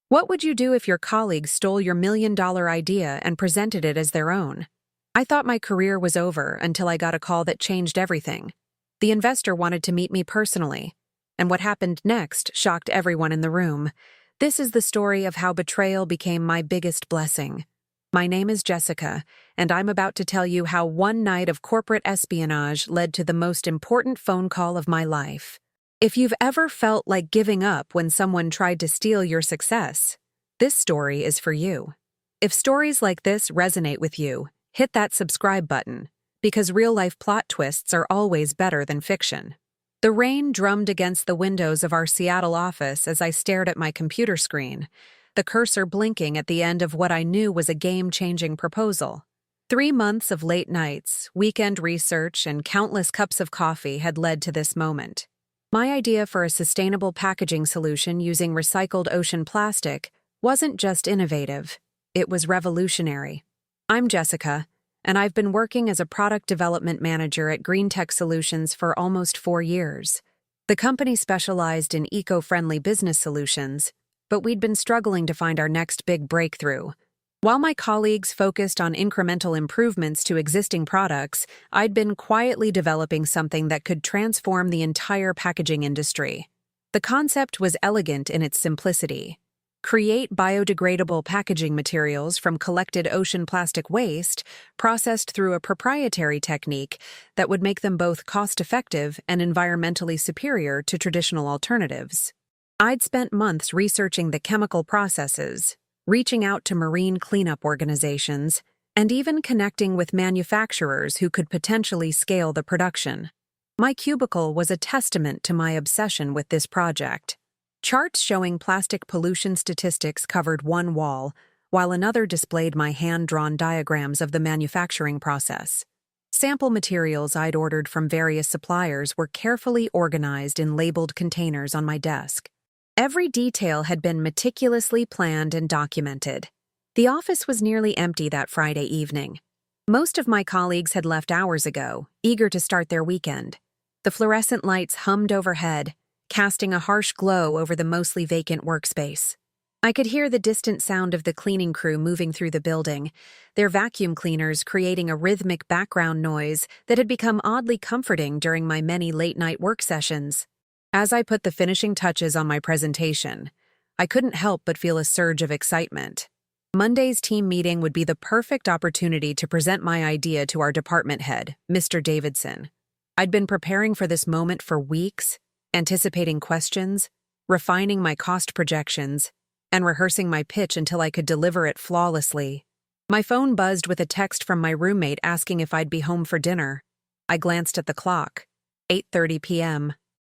What would you do if your colleagues stole your $1 million idea and presented it as their own? I thought my career was over until I got a call that changed everything. The investor wanted to meet me personally, and what happened next shocked everyone in the room. This is the story of how betrayal became my biggest blessing. My name is Jessica, and I'm about to tell you how one night of corporate espionage led to the most important phone call of my life. If you've ever felt like giving up when someone tried to steal your success, this story is for you. If stories like this resonate with you, hit that subscribe button, because real-life plot twists are always better than fiction. The rain drummed against the windows of our Seattle office as I stared at my computer screen, the cursor blinking at the end of what I knew was a game-changing proposal. 3 months of late nights, weekend research, and countless cups of coffee had led to this moment. My idea for a sustainable packaging solution using recycled ocean plastic wasn't just innovative, it was revolutionary. I'm Jessica, and I've been working as a product development manager at GreenTech Solutions for almost 4 years. The company specialized in eco-friendly business solutions, but we'd been struggling to find our next big breakthrough. While my colleagues focused on incremental improvements to existing products, I'd been quietly developing something that could transform the entire packaging industry. The concept was elegant in its simplicity. Create biodegradable packaging materials from collected ocean plastic waste, processed through a proprietary technique that would make them both cost-effective and environmentally superior to traditional alternatives. I'd spent months researching the chemical processes, reaching out to marine cleanup organizations, and even connecting with manufacturers who could potentially scale the production. My cubicle was a testament to my obsession with this project. Charts showing plastic pollution statistics covered one wall, while another displayed my hand-drawn diagrams of the manufacturing process. Sample materials I'd ordered from various suppliers were carefully organized in labeled containers on my desk. Every detail had been meticulously planned and documented. The office was nearly empty that Friday evening. Most of my colleagues had left hours ago, eager to start their weekend. The fluorescent lights hummed overhead, casting a harsh glow over the mostly vacant workspace. I could hear the distant sound of the cleaning crew moving through the building, their vacuum cleaners creating a rhythmic background noise that had become oddly comforting during my many late-night work sessions. As I put the finishing touches on my presentation, I couldn't help but feel a surge of excitement. Monday's team meeting would be the perfect opportunity to present my idea to our department head, Mr. Davidson. I'd been preparing for this moment for weeks, anticipating questions, refining my cost projections, and rehearsing my pitch until I could deliver it flawlessly. My phone buzzed with a text from my roommate asking if I'd be home for dinner. I glanced at the clock. 8:30 p.m.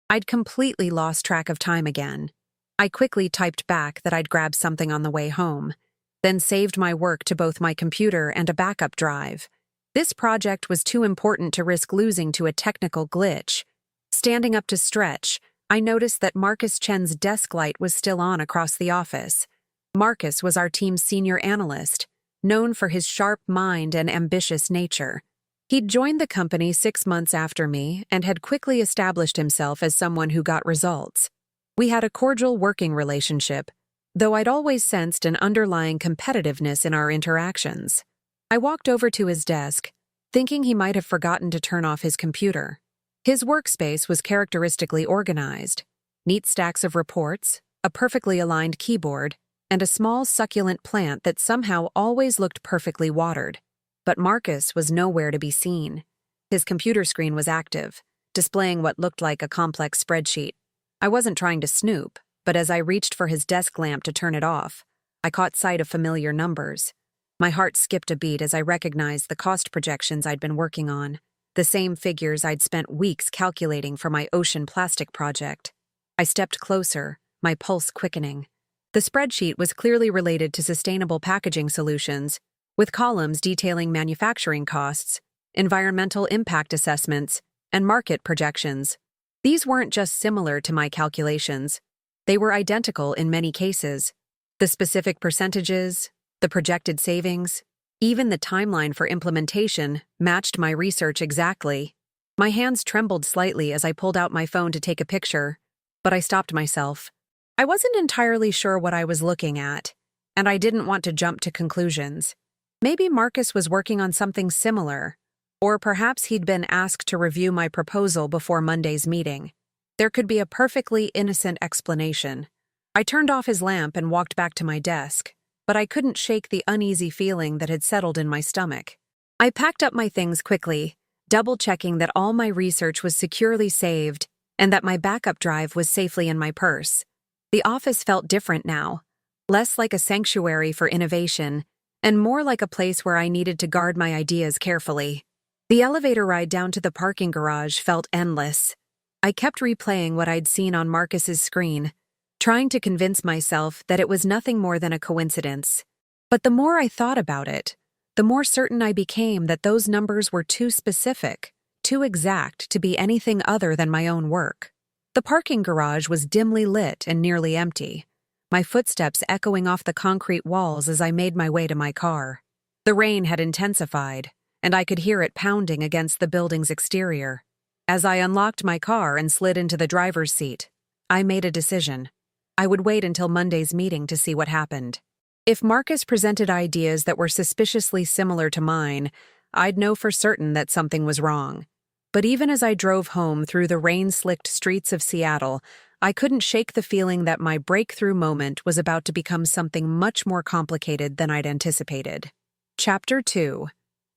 I'd completely lost track of time again. I quickly typed back that I'd grab something on the way home, then saved my work to both my computer and a backup drive. This project was too important to risk losing to a technical glitch. Standing up to stretch, I noticed that Marcus Chen's desk light was still on across the office. Marcus was our team's senior analyst, known for his sharp mind and ambitious nature. He'd joined the company 6 months after me and had quickly established himself as someone who got results. We had a cordial working relationship, though I'd always sensed an underlying competitiveness in our interactions. I walked over to his desk, thinking he might have forgotten to turn off his computer. His workspace was characteristically organized. Neat stacks of reports, a perfectly aligned keyboard, and a small succulent plant that somehow always looked perfectly watered. But Marcus was nowhere to be seen. His computer screen was active, displaying what looked like a complex spreadsheet. I wasn't trying to snoop, but as I reached for his desk lamp to turn it off, I caught sight of familiar numbers. My heart skipped a beat as I recognized the cost projections I'd been working on, the same figures I'd spent weeks calculating for my ocean plastic project. I stepped closer, my pulse quickening. The spreadsheet was clearly related to sustainable packaging solutions, with columns detailing manufacturing costs, environmental impact assessments, and market projections. These weren't just similar to my calculations. They were identical in many cases. The specific percentages, the projected savings, even the timeline for implementation matched my research exactly. My hands trembled slightly as I pulled out my phone to take a picture, but I stopped myself. I wasn't entirely sure what I was looking at, and I didn't want to jump to conclusions. Maybe Marcus was working on something similar, or perhaps he'd been asked to review my proposal before Monday's meeting. There could be a perfectly innocent explanation. I turned off his lamp and walked back to my desk, but I couldn't shake the uneasy feeling that had settled in my stomach. I packed up my things quickly, double-checking that all my research was securely saved and that my backup drive was safely in my purse. The office felt different now, less like a sanctuary for innovation, and more like a place where I needed to guard my ideas carefully. The elevator ride down to the parking garage felt endless. I kept replaying what I'd seen on Marcus's screen, trying to convince myself that it was nothing more than a coincidence. But the more I thought about it, the more certain I became that those numbers were too specific, too exact to be anything other than my own work. The parking garage was dimly lit and nearly empty, my footsteps echoing off the concrete walls as I made my way to my car. The rain had intensified, and I could hear it pounding against the building's exterior. As I unlocked my car and slid into the driver's seat, I made a decision. I would wait until Monday's meeting to see what happened. If Marcus presented ideas that were suspiciously similar to mine, I'd know for certain that something was wrong. But even as I drove home through the rain-slicked streets of Seattle, I couldn't shake the feeling that my breakthrough moment was about to become something much more complicated than I'd anticipated. Chapter 2.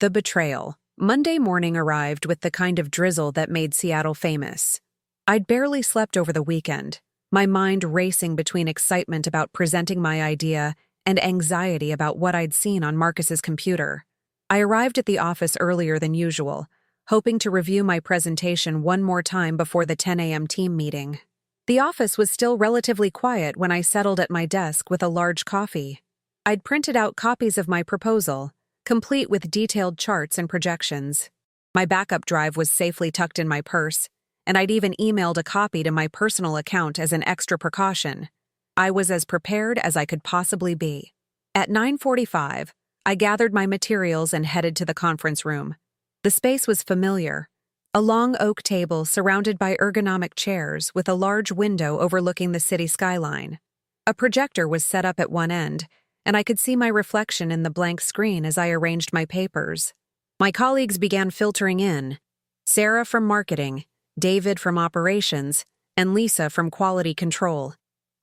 The Betrayal. Monday morning arrived with the kind of drizzle that made Seattle famous. I'd barely slept over the weekend, my mind racing between excitement about presenting my idea and anxiety about what I'd seen on Marcus's computer. I arrived at the office earlier than usual, hoping to review my presentation one more time before the 10 a.m. team meeting. The office was still relatively quiet when I settled at my desk with a large coffee. I'd printed out copies of my proposal, complete with detailed charts and projections. My backup drive was safely tucked in my purse, and I'd even emailed a copy to my personal account as an extra precaution. I was as prepared as I could possibly be. At 9:45, I gathered my materials and headed to the conference room. The space was familiar, a long oak table surrounded by ergonomic chairs with a large window overlooking the city skyline. A projector was set up at one end, and I could see my reflection in the blank screen as I arranged my papers. My colleagues began filtering in: Sarah from marketing, David from operations, and Lisa from quality control.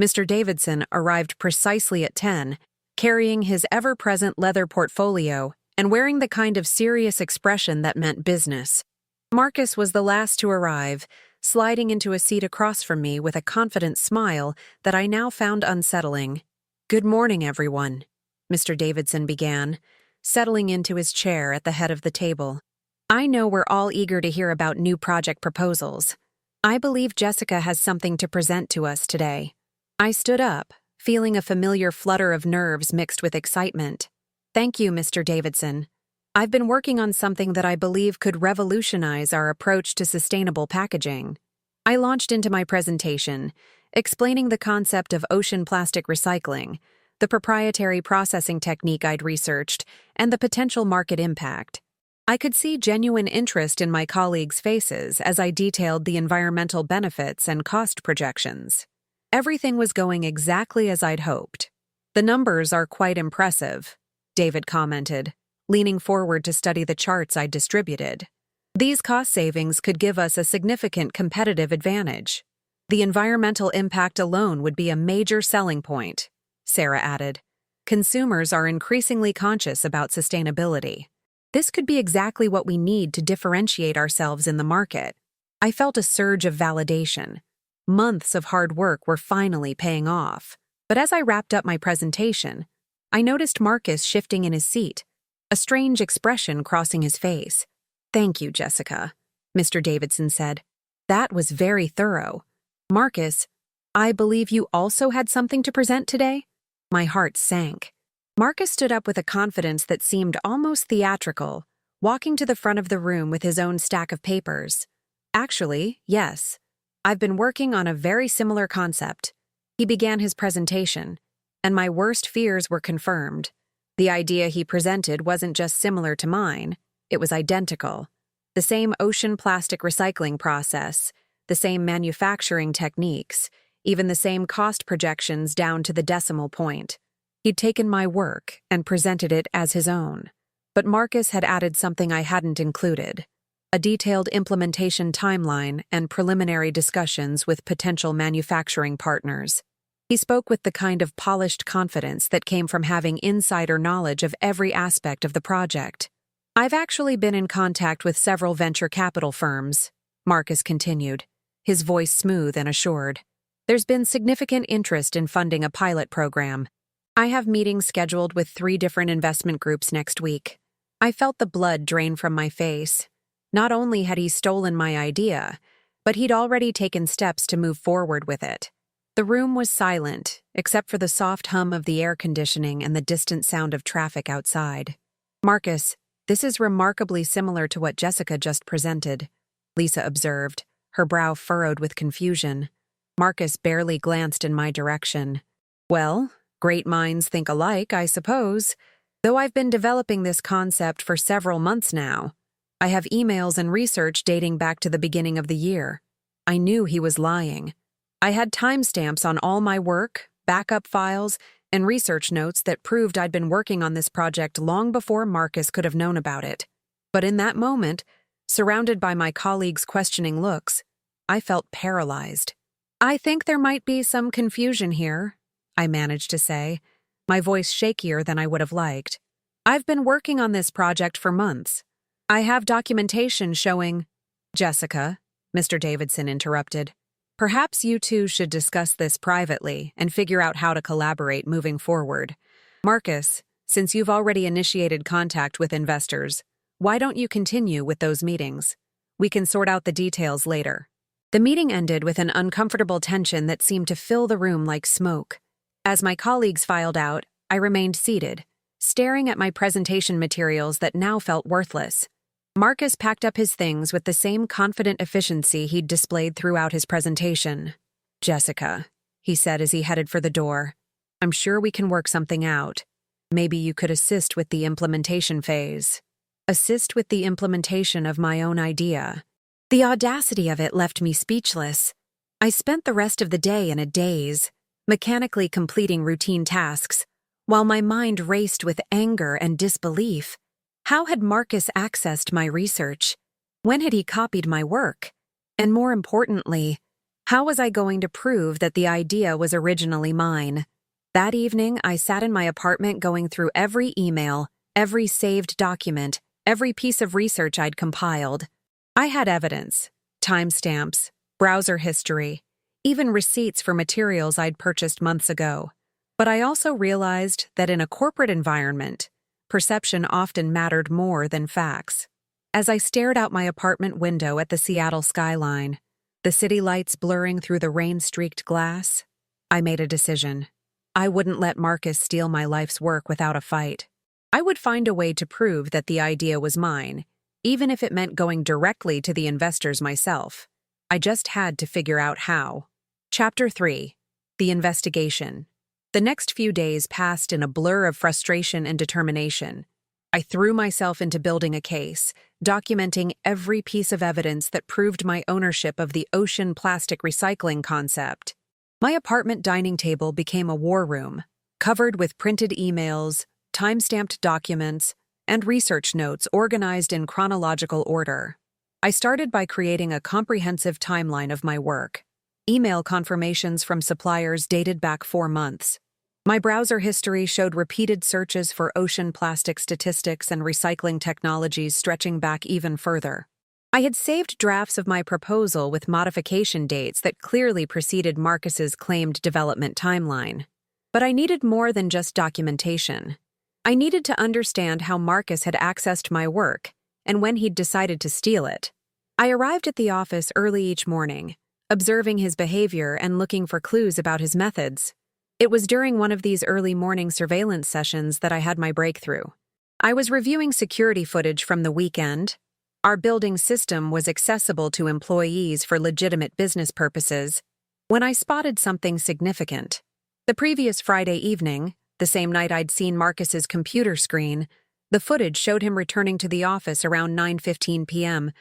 Mr. Davidson arrived precisely at 10, carrying his ever-present leather portfolio and wearing the kind of serious expression that meant business. Marcus was the last to arrive, sliding into a seat across from me with a confident smile that I now found unsettling. "Good morning, everyone," Mr. Davidson began, settling into his chair at the head of the table. "I know we're all eager to hear about new project proposals. I believe Jessica has something to present to us today." I stood up, feeling a familiar flutter of nerves mixed with excitement. "Thank you, Mr. Davidson. I've been working on something that I believe could revolutionize our approach to sustainable packaging." I launched into my presentation, explaining the concept of ocean plastic recycling, the proprietary processing technique I'd researched, and the potential market impact. I could see genuine interest in my colleagues' faces as I detailed the environmental benefits and cost projections. Everything was going exactly as I'd hoped. "The numbers are quite impressive," David commented, leaning forward to study the charts I'd distributed. "These cost savings could give us a significant competitive advantage. The environmental impact alone would be a major selling point," Sarah added. "Consumers are increasingly conscious about sustainability. This could be exactly what we need to differentiate ourselves in the market." I felt a surge of validation. Months of hard work were finally paying off. But as I wrapped up my presentation, I noticed Marcus shifting in his seat, a strange expression crossing his face. "Thank you, Jessica," Mr. Davidson said. "That was very thorough. Marcus, I believe you also had something to present today?" My heart sank. Marcus stood up with a confidence that seemed almost theatrical, walking to the front of the room with his own stack of papers. "Actually, yes. I've been working on a very similar concept." He began his presentation, and my worst fears were confirmed. The idea he presented wasn't just similar to mine, it was identical. The same ocean plastic recycling process, the same manufacturing techniques, even the same cost projections down to the decimal point. He'd taken my work and presented it as his own. But Marcus had added something I hadn't included: a detailed implementation timeline and preliminary discussions with potential manufacturing partners. He spoke with the kind of polished confidence that came from having insider knowledge of every aspect of the project. "I've actually been in contact with several venture capital firms," Marcus continued, his voice smooth and assured. "There's been significant interest in funding a pilot program. I have meetings scheduled with 3 different investment groups next week." I felt the blood drain from my face. Not only had he stolen my idea, but he'd already taken steps to move forward with it. The room was silent, except for the soft hum of the air conditioning and the distant sound of traffic outside. "Marcus, this is remarkably similar to what Jessica just presented," Lisa observed, her brow furrowed with confusion. Marcus barely glanced in my direction. "Well, great minds think alike, I suppose. Though I've been developing this concept for several months now. I have emails and research dating back to the beginning of the year." I knew he was lying. I had timestamps on all my work, backup files, and research notes that proved I'd been working on this project long before Marcus could have known about it. But in that moment, surrounded by my colleagues' questioning looks, I felt paralyzed. "I think there might be some confusion here," I managed to say, my voice shakier than I would have liked. "I've been working on this project for months. I have documentation showing—" "Jessica," Mr. Davidson interrupted, "perhaps you two should discuss this privately and figure out how to collaborate moving forward. Marcus, since you've already initiated contact with investors, why don't you continue with those meetings? We can sort out the details later." The meeting ended with an uncomfortable tension that seemed to fill the room like smoke. As my colleagues filed out, I remained seated, staring at my presentation materials that now felt worthless. Marcus packed up his things with the same confident efficiency he'd displayed throughout his presentation. "Jessica," he said as he headed for the door, "I'm sure we can work something out. Maybe you could assist with the implementation phase." Assist with the implementation of my own idea. The audacity of it left me speechless. I spent the rest of the day in a daze, mechanically completing routine tasks, while my mind raced with anger and disbelief. How had Marcus accessed my research? When had he copied my work? And more importantly, how was I going to prove that the idea was originally mine? That evening, I sat in my apartment going through every email, every saved document, every piece of research I'd compiled. I had evidence, timestamps, browser history, even receipts for materials I'd purchased months ago. But I also realized that in a corporate environment, perception often mattered more than facts. As I stared out my apartment window at the Seattle skyline, the city lights blurring through the rain-streaked glass, I made a decision. I wouldn't let Marcus steal my life's work without a fight. I would find a way to prove that the idea was mine, even if it meant going directly to the investors myself. I just had to figure out how. Chapter 3. The Investigation. The next few days passed in a blur of frustration and determination. I threw myself into building a case, documenting every piece of evidence that proved my ownership of the ocean plastic recycling concept. My apartment dining table became a war room, covered with printed emails, time-stamped documents, and research notes organized in chronological order. I started by creating a comprehensive timeline of my work. Email confirmations from suppliers dated back 4 months. My browser history showed repeated searches for ocean plastic statistics and recycling technologies stretching back even further. I had saved drafts of my proposal with modification dates that clearly preceded Marcus's claimed development timeline. But I needed more than just documentation. I needed to understand how Marcus had accessed my work and when he'd decided to steal it. I arrived at the office early each morning, observing his behavior and looking for clues about his methods. It was during one of these early morning surveillance sessions that I had my breakthrough. I was reviewing security footage from the weekend. Our building system was accessible to employees for legitimate business purposes, when I spotted something significant. The previous Friday evening, the same night I'd seen Marcus's computer screen, the footage showed him returning to the office around 9:15 p.m.,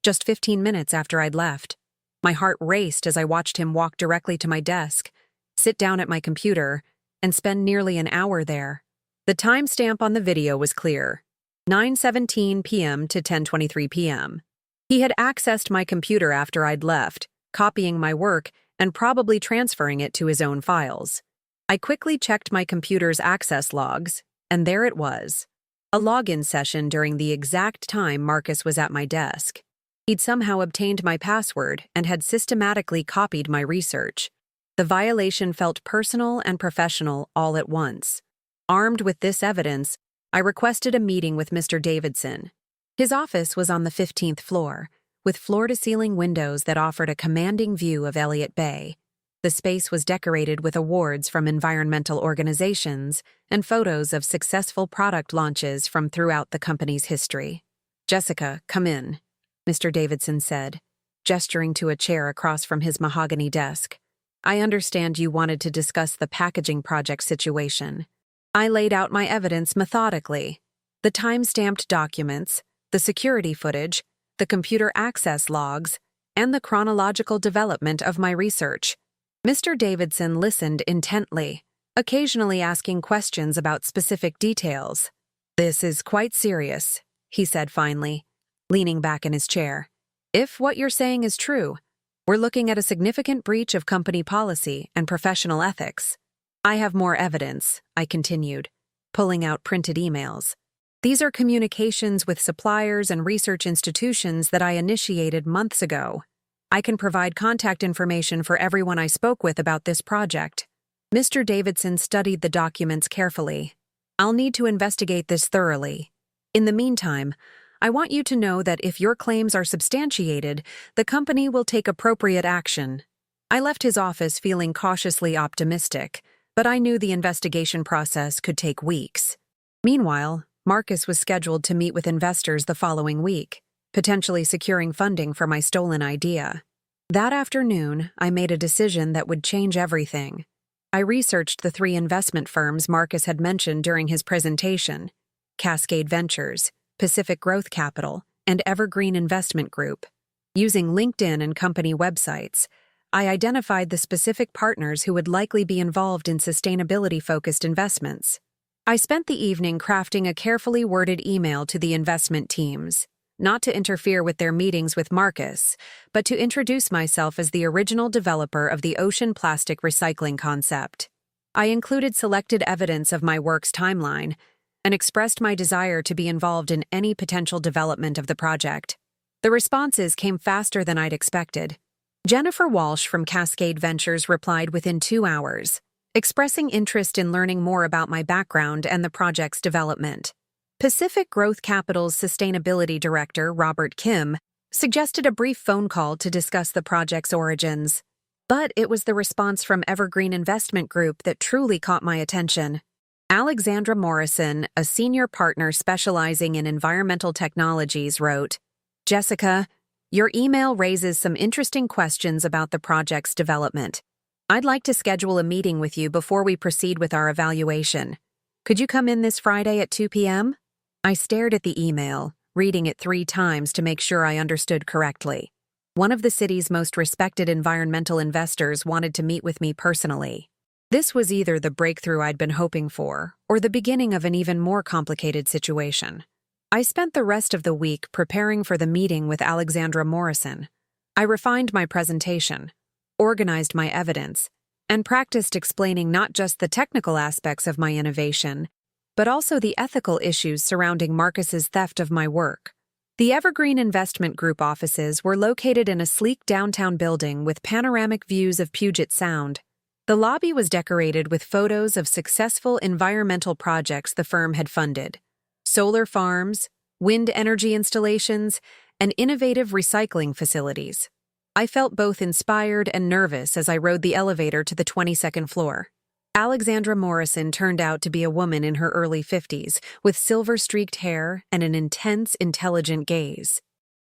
just 15 minutes after I'd left. My heart raced as I watched him walk directly to my desk, sit down at my computer, and spend nearly an hour there. The timestamp on the video was clear: 9:17 p.m. to 10:23 p.m. He had accessed my computer after I'd left, copying my work and probably transferring it to his own files. I quickly checked my computer's access logs, and there it was. A login session during the exact time Marcus was at my desk. He'd somehow obtained my password and had systematically copied my research. The violation felt personal and professional all at once. Armed with this evidence, I requested a meeting with Mr. Davidson. His office was on the 15th floor, with floor-to-ceiling windows that offered a commanding view of Elliott Bay. The space was decorated with awards from environmental organizations and photos of successful product launches from throughout the company's history. "Jessica, come in," Mr. Davidson said, gesturing to a chair across from his mahogany desk. "I understand you wanted to discuss the packaging project situation." I laid out my evidence methodically: the time-stamped documents, the security footage, the computer access logs, and the chronological development of my research. Mr. Davidson listened intently, occasionally asking questions about specific details. "This is quite serious," he said finally, leaning back in his chair. "If what you're saying is true, we're looking at a significant breach of company policy and professional ethics." "I have more evidence," I continued, pulling out printed emails. "These are communications with suppliers and research institutions that I initiated months ago. I can provide contact information for everyone I spoke with about this project." Mr. Davidson studied the documents carefully. "I'll need to investigate this thoroughly. In the meantime, I want you to know that if your claims are substantiated, the company will take appropriate action." I left his office feeling cautiously optimistic, but I knew the investigation process could take weeks. Meanwhile, Marcus was scheduled to meet with investors the following week, potentially securing funding for my stolen idea. That afternoon, I made a decision that would change everything. I researched the 3 investment firms Marcus had mentioned during his presentation: Cascade Ventures, Pacific Growth Capital, and Evergreen Investment Group. Using LinkedIn and company websites, I identified the specific partners who would likely be involved in sustainability-focused investments. I spent the evening crafting a carefully worded email to the investment teams, not to interfere with their meetings with Marcus, but to introduce myself as the original developer of the ocean plastic recycling concept. I included selected evidence of my work's timeline and expressed my desire to be involved in any potential development of the project. The responses came faster than I'd expected. Jennifer Walsh from Cascade Ventures replied within 2 hours, expressing interest in learning more about my background and the project's development. Pacific Growth Capital's Sustainability Director, Robert Kim, suggested a brief phone call to discuss the project's origins. But it was the response from Evergreen Investment Group that truly caught my attention. Alexandra Morrison, a senior partner specializing in environmental technologies, wrote, "Jessica, your email raises some interesting questions about the project's development. I'd like to schedule a meeting with you before we proceed with our evaluation. Could you come in this Friday at 2 p.m.? I stared at the email, reading it 3 times to make sure I understood correctly. One of the city's most respected environmental investors wanted to meet with me personally. This was either the breakthrough I'd been hoping for, or the beginning of an even more complicated situation. I spent the rest of the week preparing for the meeting with Alexandra Morrison. I refined my presentation, organized my evidence, and practiced explaining not just the technical aspects of my innovation, but also the ethical issues surrounding Marcus's theft of my work. The Evergreen Investment Group offices were located in a sleek downtown building with panoramic views of Puget Sound. The lobby was decorated with photos of successful environmental projects the firm had funded: solar farms, wind energy installations, and innovative recycling facilities. I felt both inspired and nervous as I rode the elevator to the 22nd floor. Alexandra Morrison turned out to be a woman in her early 50s, with silver-streaked hair and an intense, intelligent gaze.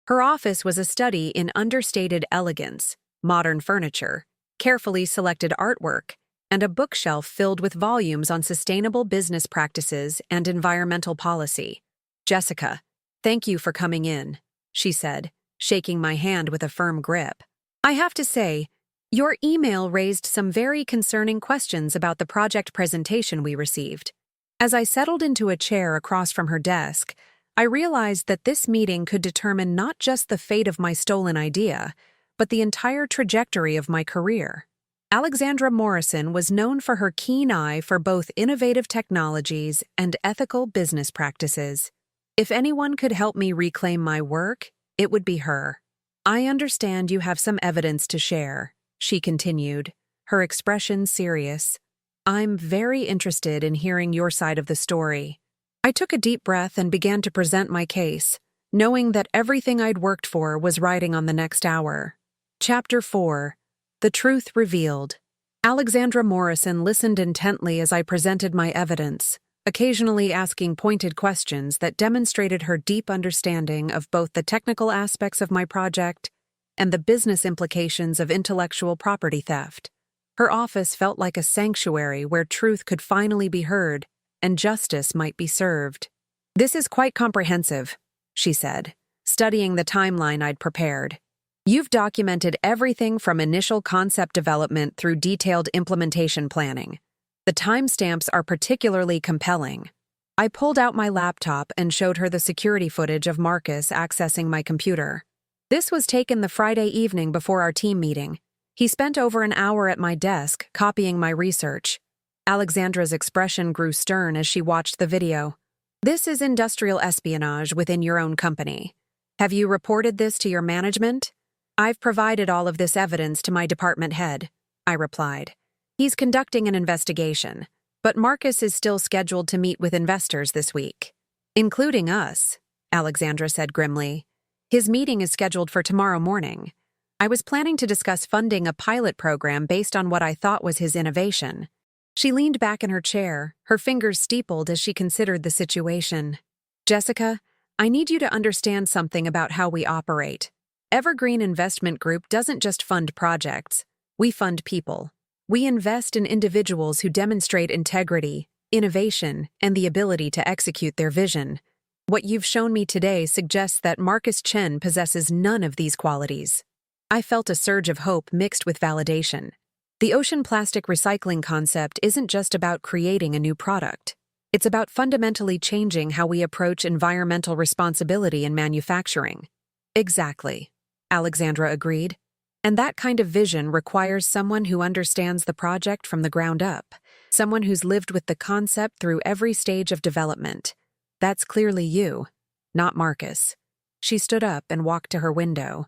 Her office was a study in understated elegance, modern furniture, carefully selected artwork, and a bookshelf filled with volumes on sustainable business practices and environmental policy. "Jessica, thank you for coming in," she said, shaking my hand with a firm grip. I have to say, your email raised some very concerning questions about the project presentation we received. As I settled into a chair across from her desk, I realized that this meeting could determine not just the fate of my stolen idea, but the entire trajectory of my career. Alexandra Morrison was known for her keen eye for both innovative technologies and ethical business practices. If anyone could help me reclaim my work, it would be her. I understand you have some evidence to share, she continued, her expression serious. I'm very interested in hearing your side of the story. I took a deep breath and began to present my case, knowing that everything I'd worked for was riding on the next hour. Chapter 4. The Truth Revealed. Alexandra Morrison listened intently as I presented my evidence, occasionally asking pointed questions that demonstrated her deep understanding of both the technical aspects of my project and the business implications of intellectual property theft. Her office felt like a sanctuary where truth could finally be heard and justice might be served. This is quite comprehensive, she said, studying the timeline I'd prepared. You've documented everything from initial concept development through detailed implementation planning. The timestamps are particularly compelling. I pulled out my laptop and showed her the security footage of Marcus accessing my computer. This was taken the Friday evening before our team meeting. He spent over an hour at my desk, copying my research. Alexandra's expression grew stern as she watched the video. This is industrial espionage within your own company. Have you reported this to your management? I've provided all of this evidence to my department head, I replied. He's conducting an investigation, but Marcus is still scheduled to meet with investors this week. Including us, Alexandra said grimly. His meeting is scheduled for tomorrow morning. I was planning to discuss funding a pilot program based on what I thought was his innovation. She leaned back in her chair, her fingers steepled as she considered the situation. Jessica, I need you to understand something about how we operate. Evergreen Investment Group doesn't just fund projects. We fund people. We invest in individuals who demonstrate integrity, innovation, and the ability to execute their vision. What you've shown me today suggests that Marcus Chen possesses none of these qualities. I felt a surge of hope mixed with validation. The ocean plastic recycling concept isn't just about creating a new product. It's about fundamentally changing how we approach environmental responsibility in manufacturing. Exactly, Alexandra agreed. And that kind of vision requires someone who understands the project from the ground up, someone who's lived with the concept through every stage of development. That's clearly you, not Marcus. She stood up and walked to her window,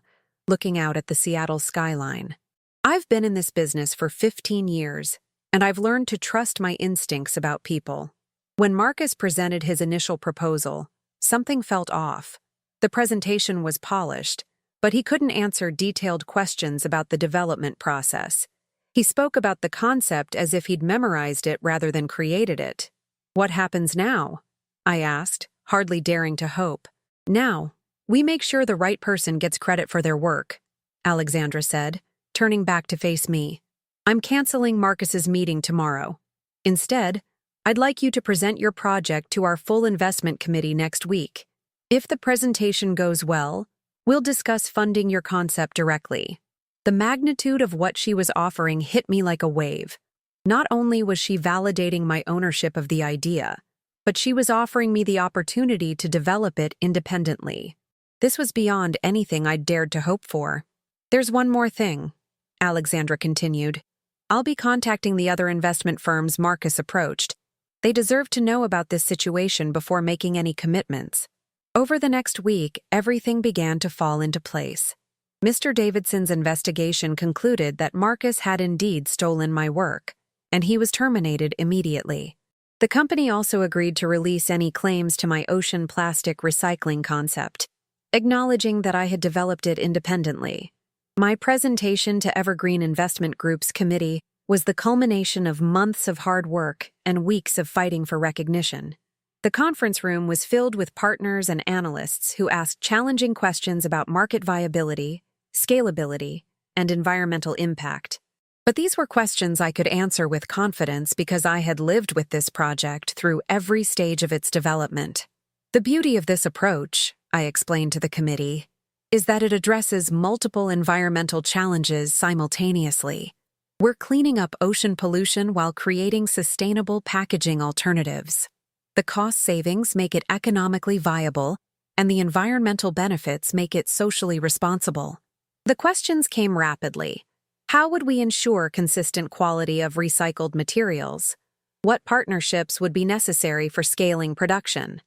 looking out at the Seattle skyline. I've been in this business for 15 years, and I've learned to trust my instincts about people. When Marcus presented his initial proposal, something felt off. The presentation was polished, but he couldn't answer detailed questions about the development process. He spoke about the concept as if he'd memorized it rather than created it. What happens now? I asked, hardly daring to hope. Now, we make sure the right person gets credit for their work, Alexandra said, turning back to face me. I'm canceling Marcus's meeting tomorrow. Instead, I'd like you to present your project to our full investment committee next week. If the presentation goes well, we'll discuss funding your concept directly. The magnitude of what she was offering hit me like a wave. Not only was she validating my ownership of the idea, but she was offering me the opportunity to develop it independently. This was beyond anything I'd dared to hope for. There's one more thing, Alexandra continued. I'll be contacting the other investment firms Marcus approached. They deserve to know about this situation before making any commitments. Over the next week, everything began to fall into place. Mr. Davidson's investigation concluded that Marcus had indeed stolen my work, and he was terminated immediately. The company also agreed to release any claims to my ocean plastic recycling concept, acknowledging that I had developed it independently. My presentation to Evergreen Investment Group's committee was the culmination of months of hard work and weeks of fighting for recognition. The conference room was filled with partners and analysts who asked challenging questions about market viability, scalability, and environmental impact. But these were questions I could answer with confidence because I had lived with this project through every stage of its development. The beauty of this approach, I explained to the committee, is that it addresses multiple environmental challenges simultaneously. We're cleaning up ocean pollution while creating sustainable packaging alternatives. The cost savings make it economically viable, and the environmental benefits make it socially responsible. The questions came rapidly. How would we ensure consistent quality of recycled materials? What partnerships would be necessary for scaling production?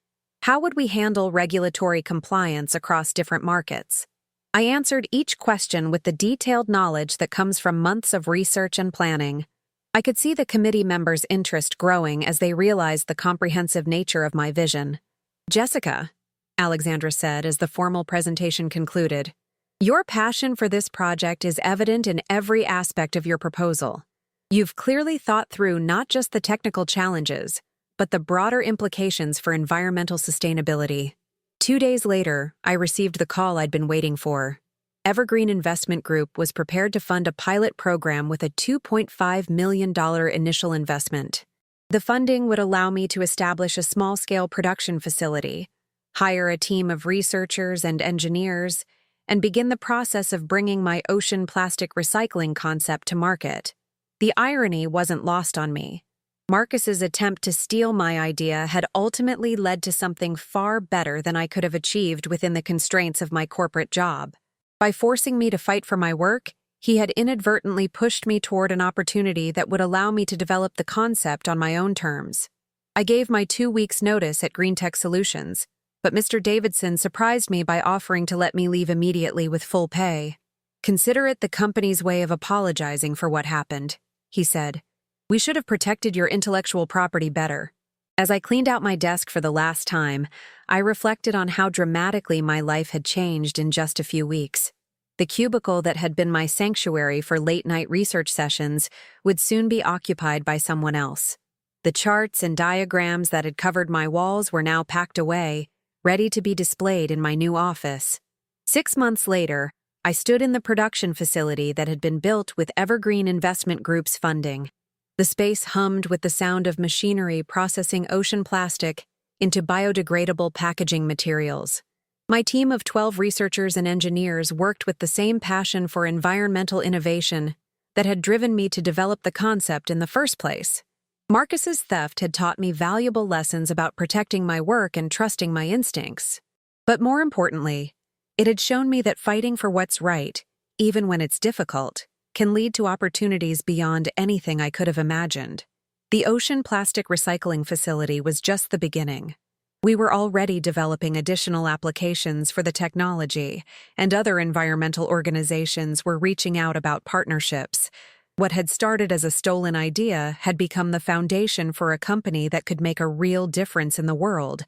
How would we handle regulatory compliance across different markets? I answered each question with the detailed knowledge that comes from months of research and planning. I could see the committee members' interest growing as they realized the comprehensive nature of my vision. "Jessica," Alexandra said as the formal presentation concluded, "your passion for this project is evident in every aspect of your proposal. You've clearly thought through not just the technical challenges, but the broader implications for environmental sustainability." 2 days later, I received the call I'd been waiting for. Evergreen Investment Group was prepared to fund a pilot program with a $2.5 million initial investment. The funding would allow me to establish a small-scale production facility, hire a team of researchers and engineers, and begin the process of bringing my ocean plastic recycling concept to market. The irony wasn't lost on me. Marcus's attempt to steal my idea had ultimately led to something far better than I could have achieved within the constraints of my corporate job. By forcing me to fight for my work, he had inadvertently pushed me toward an opportunity that would allow me to develop the concept on my own terms. I gave my 2 weeks' notice at GreenTech Solutions, but Mr. Davidson surprised me by offering to let me leave immediately with full pay. "Consider it the company's way of apologizing for what happened," he said. "We should have protected your intellectual property better." As I cleaned out my desk for the last time, I reflected on how dramatically my life had changed in just a few weeks. The cubicle that had been my sanctuary for late-night research sessions would soon be occupied by someone else. The charts and diagrams that had covered my walls were now packed away, ready to be displayed in my new office. 6 months later, I stood in the production facility that had been built with Evergreen Investment Group's funding. The space hummed with the sound of machinery processing ocean plastic into biodegradable packaging materials. My team of 12 researchers and engineers worked with the same passion for environmental innovation that had driven me to develop the concept in the first place. Marcus's theft had taught me valuable lessons about protecting my work and trusting my instincts. But more importantly, it had shown me that fighting for what's right, even when it's difficult, can lead to opportunities beyond anything I could have imagined. The ocean plastic recycling facility was just the beginning. We were already developing additional applications for the technology, and other environmental organizations were reaching out about partnerships. What had started as a stolen idea had become the foundation for a company that could make a real difference in the world.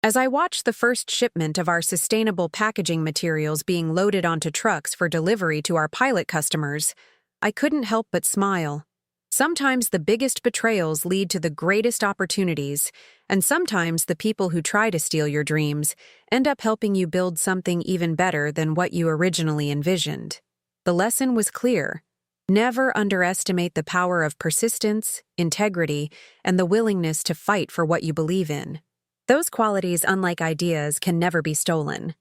As I watched the first shipment of our sustainable packaging materials being loaded onto trucks for delivery to our pilot customers, I couldn't help but smile. Sometimes the biggest betrayals lead to the greatest opportunities, and sometimes the people who try to steal your dreams end up helping you build something even better than what you originally envisioned. The lesson was clear. Never underestimate the power of persistence, integrity, and the willingness to fight for what you believe in. Those qualities, unlike ideas, can never be stolen.